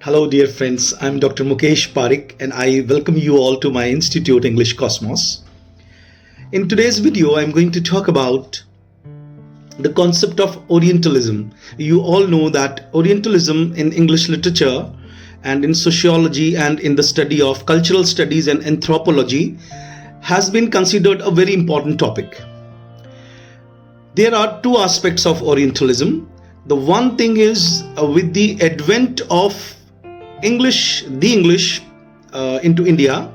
Hello, dear friends. I'm Dr. Mukesh Parik, and I welcome you all to my Institute English Cosmos. In today's video, I'm going to talk about the concept of Orientalism. You all know that Orientalism in English literature and in sociology and in the study of cultural studies and anthropology has been considered a very important topic. There are two aspects of Orientalism. The one thing is with the advent of the English into India.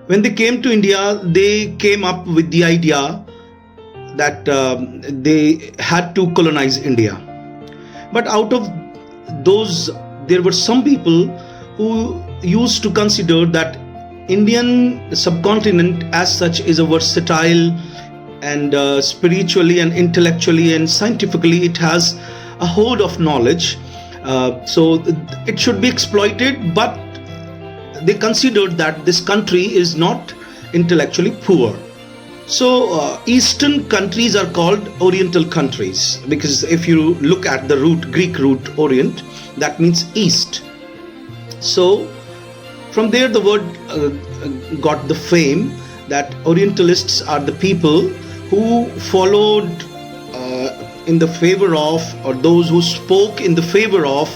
When they came to India, they came up with the idea that they had to colonize India. But out of those, there were some people who used to consider that Indian subcontinent as such is a versatile and spiritually and intellectually and scientifically it has a hoard of knowledge. So it should be exploited, but they considered that this country is not intellectually poor. So Eastern countries are called Oriental countries because if you look at the Greek root Orient, that means East. So from there the word got the fame that Orientalists are the people who followed in the favor of, or those who spoke in the favor of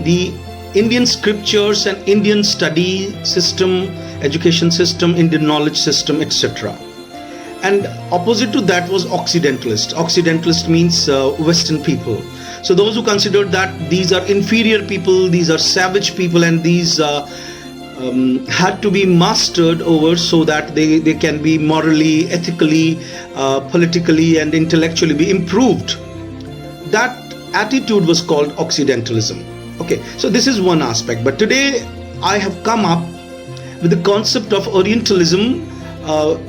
the Indian scriptures and Indian study system, education system, Indian knowledge system, etc. And opposite to that was Occidentalist. Occidentalist means Western people. So those who considered that these are inferior people, these are savage people, and these had to be mastered over so that they can be morally, ethically, politically and intellectually be improved. That attitude was called Occidentalism. Okay, so this is one aspect. But today I have come up with the concept of Orientalism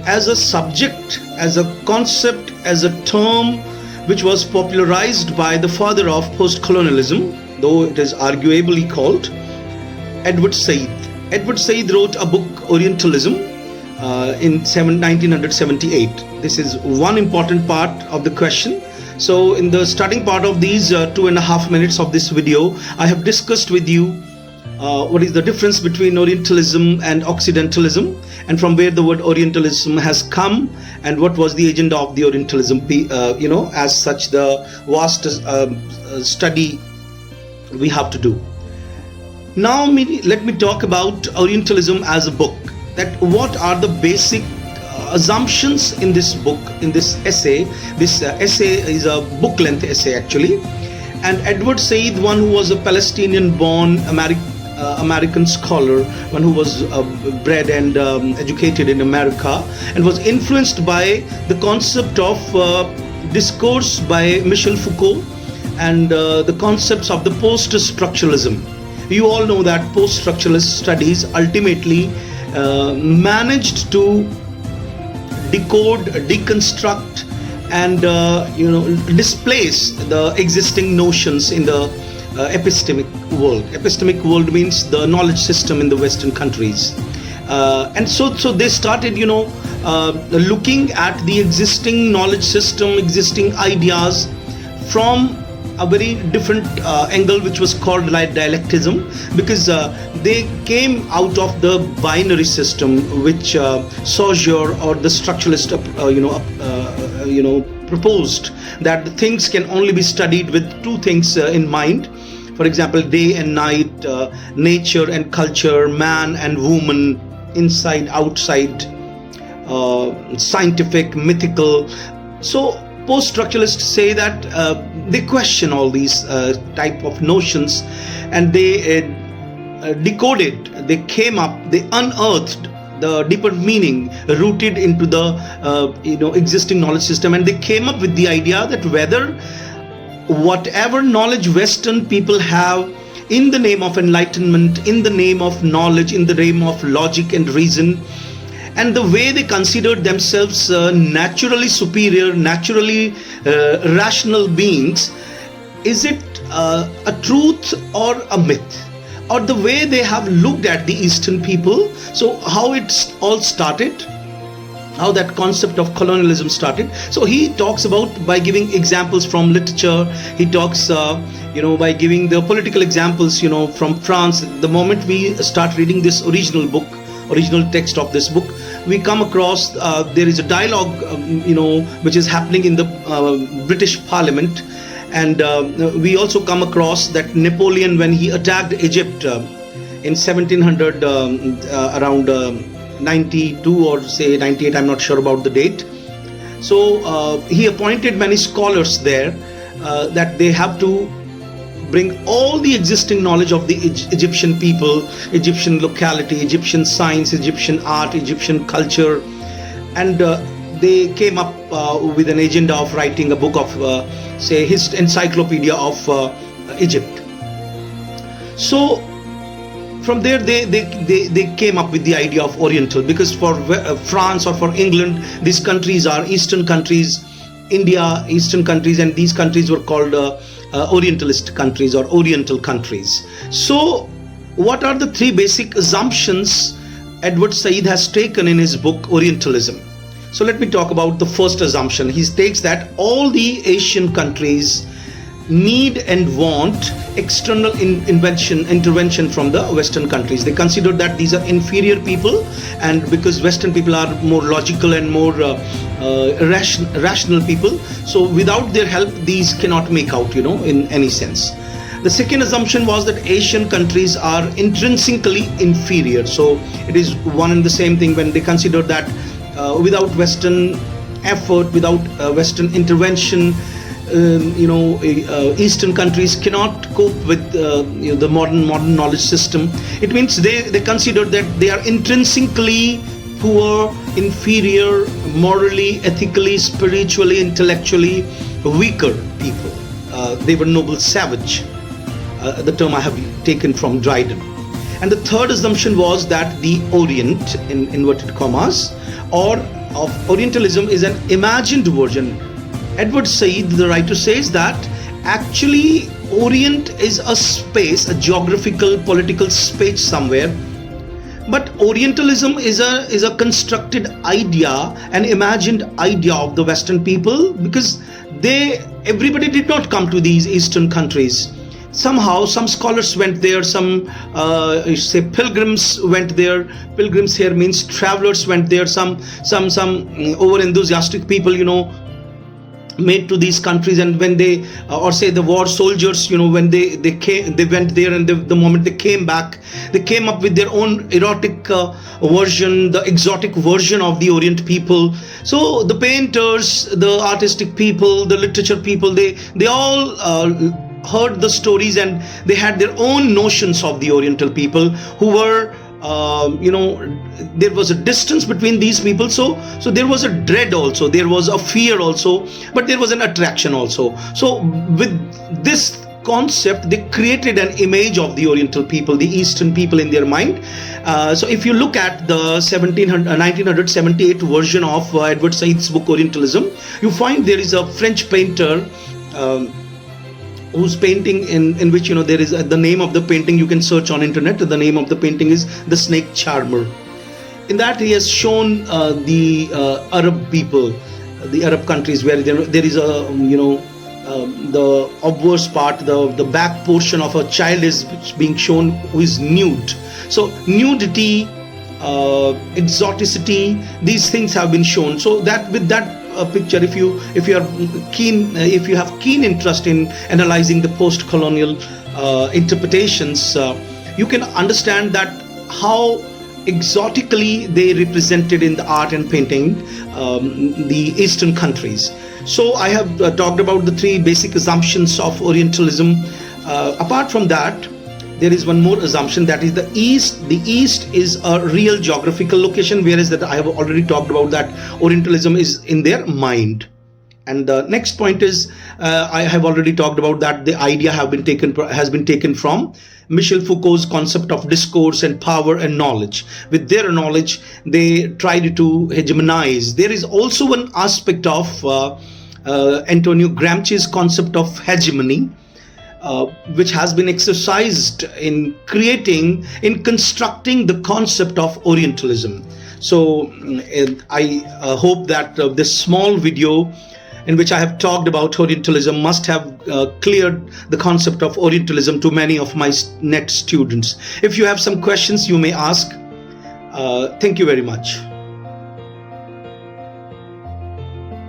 as a subject, as a concept, as a term which was popularized by the father of post-colonialism, though it is arguably called Edward Said. Edward Said wrote a book, Orientalism, in 1978. This is one important part of the question. So in the starting part of these 2.5 minutes of this video, I have discussed with you what is the difference between Orientalism and Occidentalism, and from where the word Orientalism has come, and what was the agenda of the Orientalism, as such the vast study we have to do. Now let me talk about Orientalism as a book. That what are the basic assumptions in this book, in this essay. This essay is a book length essay actually, and Edward Said, one who was a Palestinian born American scholar, one who was bred and educated in America and was influenced by the concept of discourse by Michel Foucault and the concepts of the post-structuralism. You all know that post-structuralist studies ultimately managed to decode, deconstruct and displace the existing notions in the epistemic world. Epistemic world means the knowledge system in the Western countries, and so they started looking at the existing knowledge system, existing ideas from a very different angle, which was called like dialectism, because they came out of the binary system which Saussure or the structuralist proposed, that the things can only be studied with two things in mind. For example, day and night, nature and culture, man and woman, inside, outside, scientific, mythical. So post-structuralists say that they question all these type of notions, and they decoded, they came up, they unearthed the deeper meaning rooted into the existing knowledge system, and they came up with the idea that whether whatever knowledge Western people have in the name of enlightenment, in the name of knowledge, in the name of logic and reason, and the way they considered themselves naturally superior, naturally rational beings, is it a truth or a myth? Or the way they have looked at the Eastern people. So how it all started? how that concept of colonialism started. So he talks about by giving examples from literature. He talks by giving the political examples from France. The moment we start reading this original text of this book, we come across there is a dialogue which is happening in the British Parliament. And we also come across that Napoleon, when he attacked Egypt in 1700, around 92 or say 98, I'm not sure about the date. So he appointed many scholars there that they have to bring all the existing knowledge of the Egyptian people, Egyptian locality, Egyptian science, Egyptian art, Egyptian culture. And they came up with an agenda of writing a book of his encyclopedia of Egypt. So from there they came up with the idea of Oriental, because for France or for England, these countries are Eastern countries, India, Eastern countries, and these countries were called Orientalist countries or Oriental countries. So what are the three basic assumptions Edward Said has taken in his book Orientalism? So let me talk about the first assumption. He states that all the Asian countries need and want external intervention from the Western countries. They consider that these are inferior people, and because Western people are more logical and more rational people, so without their help these cannot make out in any sense. The second assumption was that Asian countries are intrinsically inferior. So it is one and the same thing when they consider that without Western effort, without Western intervention, Eastern countries cannot cope with the modern knowledge system. It means they consider that they are intrinsically poor, inferior, morally, ethically, spiritually, intellectually weaker people. They were noble savage. The term I have taken from Dryden. And the third assumption was that the Orient, in inverted commas, or of Orientalism is an imagined version. Edward Said, the writer, says that actually Orient is a space, a geographical, political space somewhere. But Orientalism is a constructed idea, an imagined idea of the Western people, because everybody did not come to these Eastern countries. Somehow some scholars went there, some pilgrims went there. Pilgrims here means travelers went there. Some over enthusiastic people made to these countries, and when they or say the war soldiers, when they went there, and the moment they came back, they came up with their own erotic version, the exotic version of the Orient people. So the painters, the artistic people, the literature people, they all heard the stories, and they had their own notions of the Oriental people, who were there was a distance between these people, so there was a dread also, there was a fear also, but there was an attraction also. So with this concept, they created an image of the Oriental people, the Eastern people, in their mind. So if you look at the 1978 version of Edward Said's book Orientalism, you find there is a French painter whose painting in which there is the name of the painting, you can search on internet. The name of the painting is The Snake Charmer. In that he has shown the Arab people, the Arab countries, where there is a the obverse part, the back portion of a child is being shown who is nude. So nudity, exoticity, these things have been shown. So that with that picture, if you have keen interest in analyzing the post-colonial interpretations, you can understand that how exotically they represented in the art and painting the Eastern countries. So I have talked about the three basic assumptions of Orientalism. Apart from that, there is one more assumption, that is the East. The East is a real geographical location, whereas that I have already talked about that Orientalism is in their mind. And the next point is, I have already talked about that the idea has been taken from Michel Foucault's concept of discourse and power and knowledge. With their knowledge, they tried to hegemonize. There is also one aspect of Antonio Gramsci's concept of hegemony, which has been exercised in constructing the concept of Orientalism. So I hope that this small video in which I have talked about Orientalism must have cleared the concept of Orientalism to many of my net students. If you have some questions, you may ask. Thank you very much.